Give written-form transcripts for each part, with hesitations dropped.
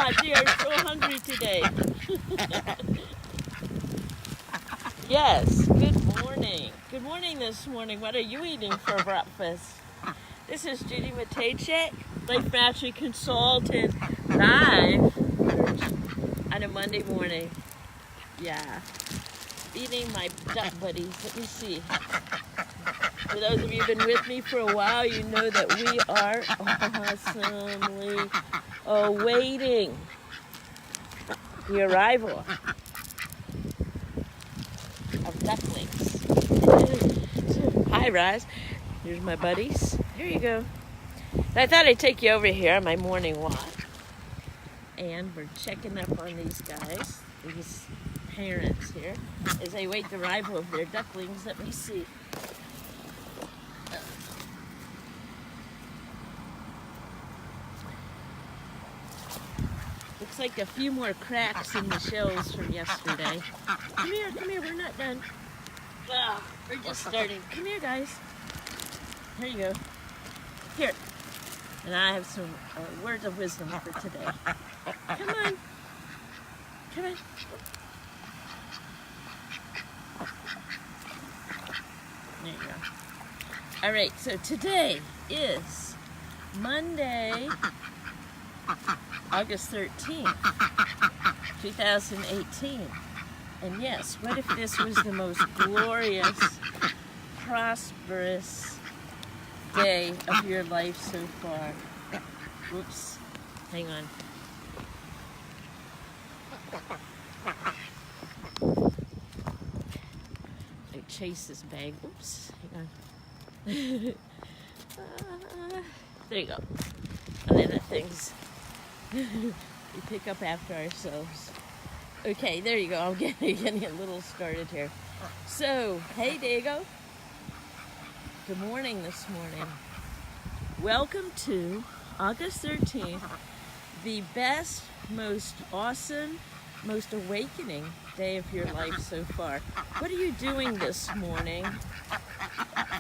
God, they are so hungry today. Yes, good morning. Good morning this morning. What are you eating for breakfast? This is Judy Matejcek, Life Mastery Consultant, live on a Monday morning. Yeah, eating my duck buddies. Let me see. For those of you who've been with me for a while, you know that we are awesomely awaiting the arrival of ducklings. Hi, Roz. Here's my buddies. Here you go. And I thought I'd take you over here on my morning walk. And we're checking up on these guys, these parents here, as they wait the arrival of their ducklings. Let me see. Looks like a few more cracks in the shells from yesterday. Come here, we're not done. We're just starting. Come here, guys. Here you go. Here. And I have some words of wisdom for today. Come on. Come on. There you go. All right, so today is Monday, August 13th, 2018. And yes, what if this was the most glorious, prosperous day of your life so far? Whoops, hang on. I chase this bag. Oops, hang on. There you go. And then the things we pick up after ourselves. Okay, there you go. I'm getting a little started here. So, hey, Diego. Good morning this morning. Welcome to August 13th, the best, most awesome, most awakening day of your life so far. What are you doing this morning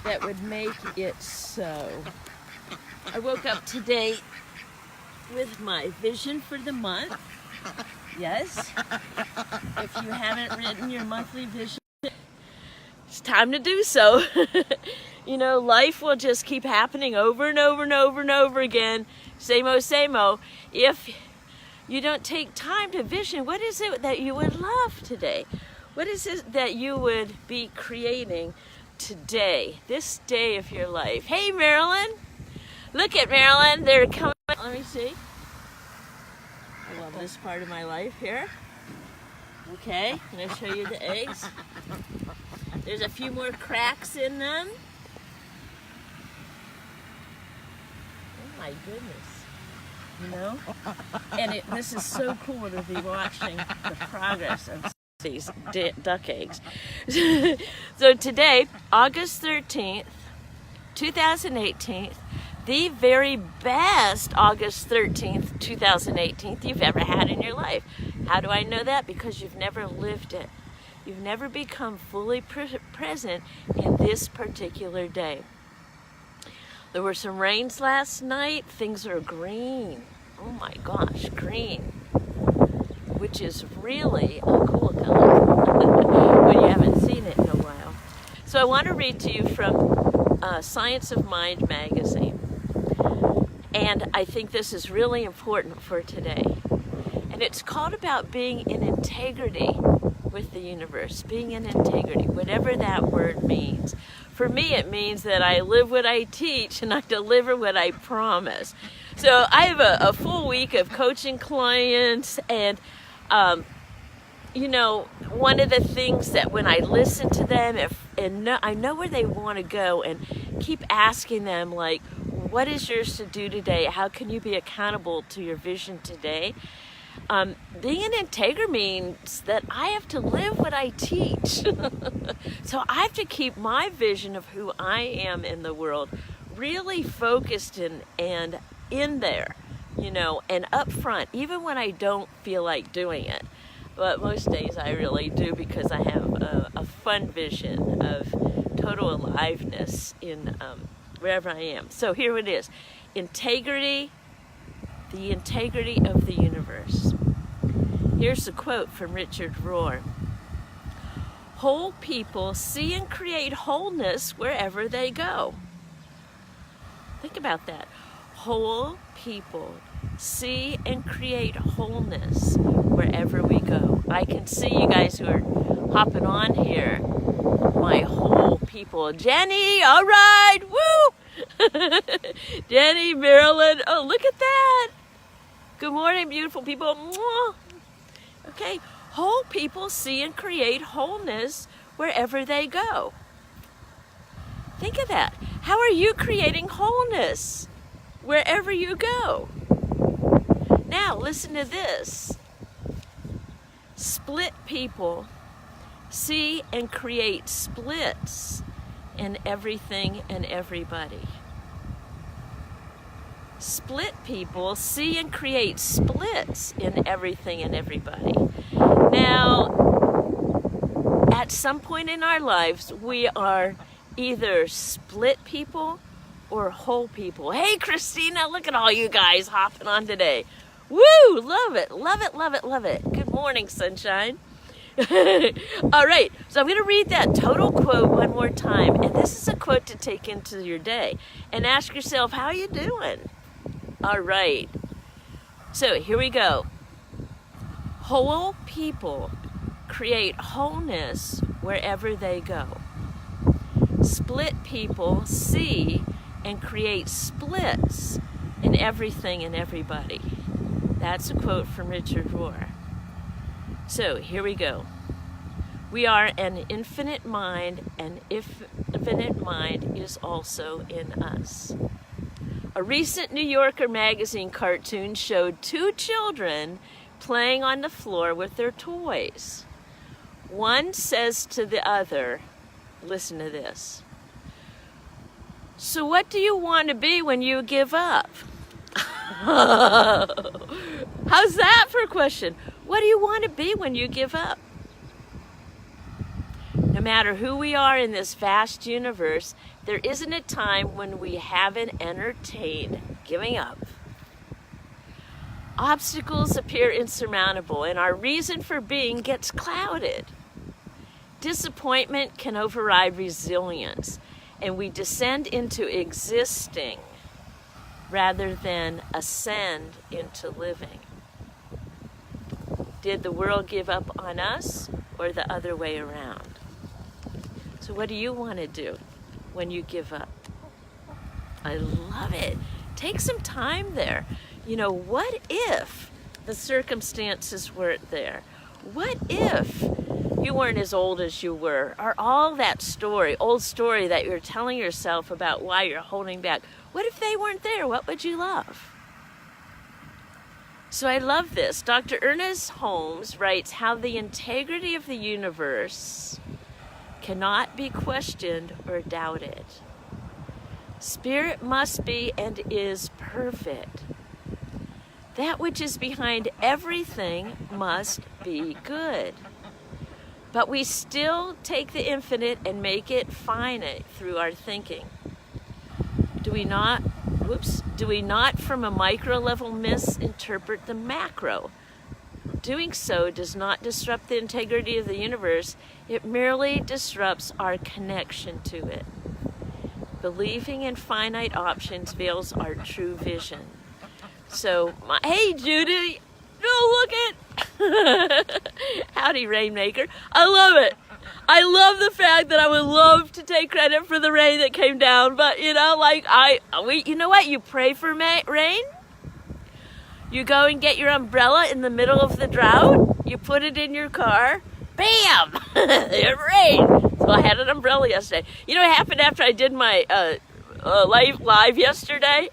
that would make it so? I woke up today with my vision for the month. Yes. If you haven't written your monthly vision, it's time to do so. You know, life will just keep happening over and over and over and over again. Same-o, same-o. If you don't take time to vision, what is it that you would love today? What is it that you would be creating today, this day of your life? Hey, Marilyn. Look at Marilyn. They're coming. Let me see. I love this part of my life here. Okay, I'm going to show you the eggs. There's a few more cracks in them. Oh my goodness. You know? And this is so cool to be watching the progress of these duck eggs. So today, August 13th, 2018, the very best August 13th, 2018 you've ever had in your life. How do I know that? Because you've never lived it. You've never become fully present in this particular day. There were some rains last night. Things are green. Oh my gosh, green. Which is really a cool color when you haven't seen it in a while. So I want to read to you from Science of Mind magazine. And I think this is really important for today. And it's called about being in integrity with the universe, being in integrity, whatever that word means. For me, it means that I live what I teach and I deliver what I promise. So I have a full week of coaching clients, and you know, one of the things that when I listen to them, I know where they want to go, and keep asking them, like, what is yours to do today? How can you be accountable to your vision today? Being in integrity means that I have to live what I teach. So I have to keep my vision of who I am in the world really focused and in there, you know, and up front, even when I don't feel like doing it. But most days I really do, because I have a fun vision of total aliveness in wherever I am. So here it is. Integrity, the integrity of the universe. Here's a quote from Richard Rohr. Whole people see and create wholeness wherever they go. Think about that. Whole people see and create wholeness wherever we go. I can see you guys who are hopping on here. My whole people. Jenny, all right, woo! Jenny, Marilyn, oh, look at that. Good morning, beautiful people. Mwah. Okay, whole people see and create wholeness wherever they go. Think of that. How are you creating wholeness wherever you go? Now, listen to this. Split people see and create splits in everything and everybody. Split people see and create splits in everything and everybody. Now, at some point in our lives, we are either split people or whole people. Hey, Christina, look at all you guys hopping on today. Woo! Love it, love it, love it, love it. Good morning, sunshine. All right, so I'm going to read that total quote one more time. And this is a quote to take into your day. And ask yourself, how are you doing? All right. So here we go. Whole people create wholeness wherever they go. Split people see and create splits in everything and everybody. That's a quote from Richard Rohr. So here we go. We are an infinite mind, and infinite mind is also in us. A recent New Yorker magazine cartoon showed two children playing on the floor with their toys. One says to the other, listen to this. So what do you want to be when you give up? How's that for a question? What do you want to be when you give up? No matter who we are in this vast universe, there isn't a time when we haven't entertained giving up. Obstacles appear insurmountable, and our reason for being gets clouded. Disappointment can override resilience, and we descend into existing rather than ascend into living. Did the world give up on us, or the other way around? So what do you want to do when you give up? I love it. Take some time there. You know, what if the circumstances weren't there? What if you weren't as old as you were? Or all that story, old story that you're telling yourself about why you're holding back. What if they weren't there? What would you love? So I love this. Dr. Ernest Holmes writes how the integrity of the universe cannot be questioned or doubted. Spirit must be and is perfect. That which is behind everything must be good. But we still take the infinite and make it finite through our thinking. Do we not from a micro level misinterpret the macro? Doing so does not disrupt the integrity of the universe. It merely disrupts our connection to it. Believing in finite options veils our true vision. So, hey Judy, oh look at, howdy Rainmaker. I love it. I love the fact that I would love to take credit for the rain that came down, but you know, like you know what? You pray for rain. You go and get your umbrella in the middle of the drought. You put it in your car. Bam! It rained. So I had an umbrella yesterday. You know what happened after I did my live yesterday?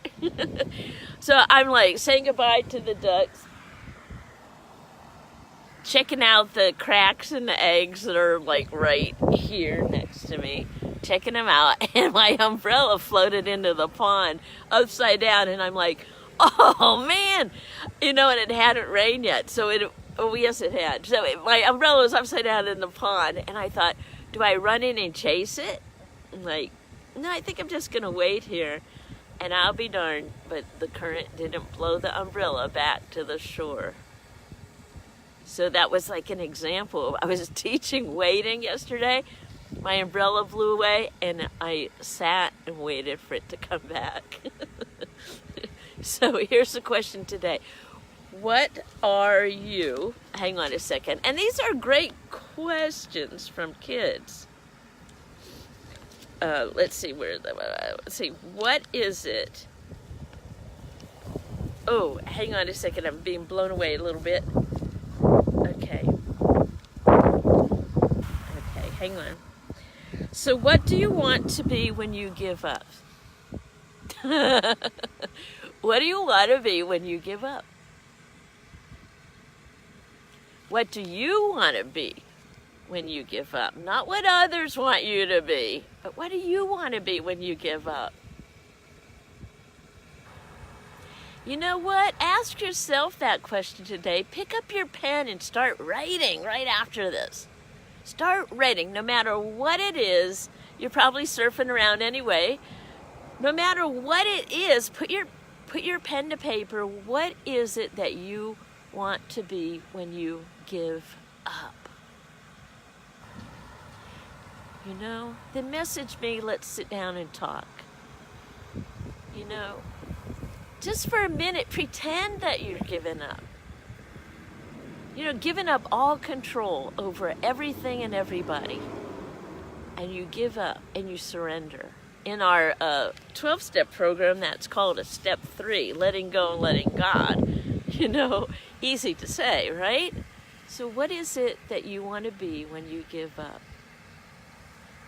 So I'm like saying goodbye to the ducks, checking out the cracks in the eggs that are like right here next to me, checking them out, and my umbrella floated into the pond upside down, and I'm like, oh man, you know, and it hadn't rained yet, so yes it had. So my umbrella was upside down in the pond, and I thought, do I run in and chase it? I'm like, no, I think I'm just gonna wait here. And I'll be darned, but the current didn't blow the umbrella back to the shore. So that was like an example. I was teaching wading yesterday. My umbrella blew away, and I sat and waited for it to come back. So here's the question today. What are you, hang on a second, and these are great questions from kids. Let's see, what is it? Oh, hang on a second, I'm being blown away a little bit. Okay, hang on. So what do you want to be when you give up? What do you want to be when you give up? What do you want to be when you give up? Not what others want you to be, but what do you want to be when you give up? You know what? Ask yourself that question today. Pick up your pen and start writing right after this. Start writing, no matter what it is. You're probably surfing around anyway. No matter what it is, put your pen to paper. What is it that you want to be when you give up? You know, then message me, let's sit down and talk. You know, just for a minute, pretend that you're giving up. You know, giving up all control over everything and everybody. And you give up and you surrender. In our 12-step program, that's called a step 3, letting go and letting God. You know, easy to say, right? So what is it that you want to be when you give up?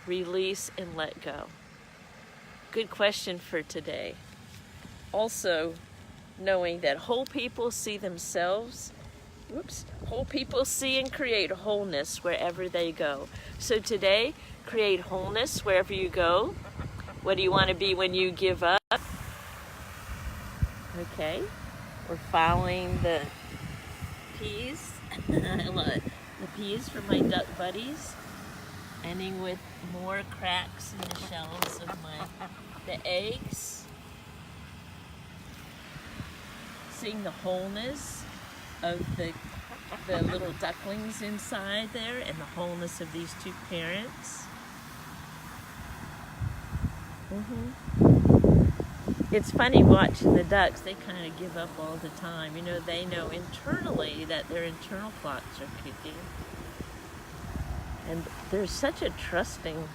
Release and let go. Good question for today. Also, knowing that whole people see themselves, whole people see and create wholeness wherever they go. So today, create wholeness wherever you go. What do you want to be when you give up? Okay, we're following the P's. I love it. The P's for my duck buddies. Ending with more cracks in the shells of the eggs. Seeing the wholeness of the little ducklings inside there and the wholeness of these two parents. It's funny watching the ducks. They kind of give up all the time. You know, they know internally that their internal clocks are kicking. And they're such a trusting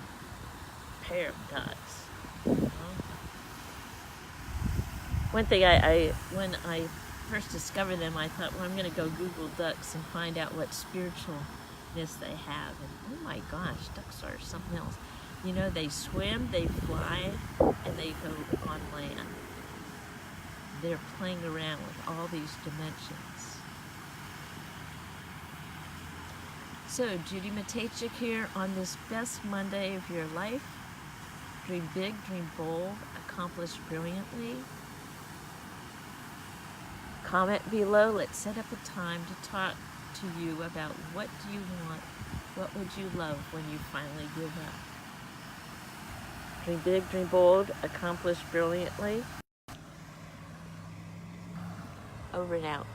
pair of ducks. You know? One thing when I first discovered them, I thought, well, I'm going to go Google ducks and find out what spiritualness they have. And oh my gosh, ducks are something else. You know, they swim, they fly, and they go on land. They're playing around with all these dimensions. So, Judy Matejcik here on this best Monday of your life. Dream big, dream bold, accomplish brilliantly. Comment below. Let's set up a time to talk to you about what do you want, what would you love when you finally give up. Dream big, dream bold, accomplish brilliantly. Over and out.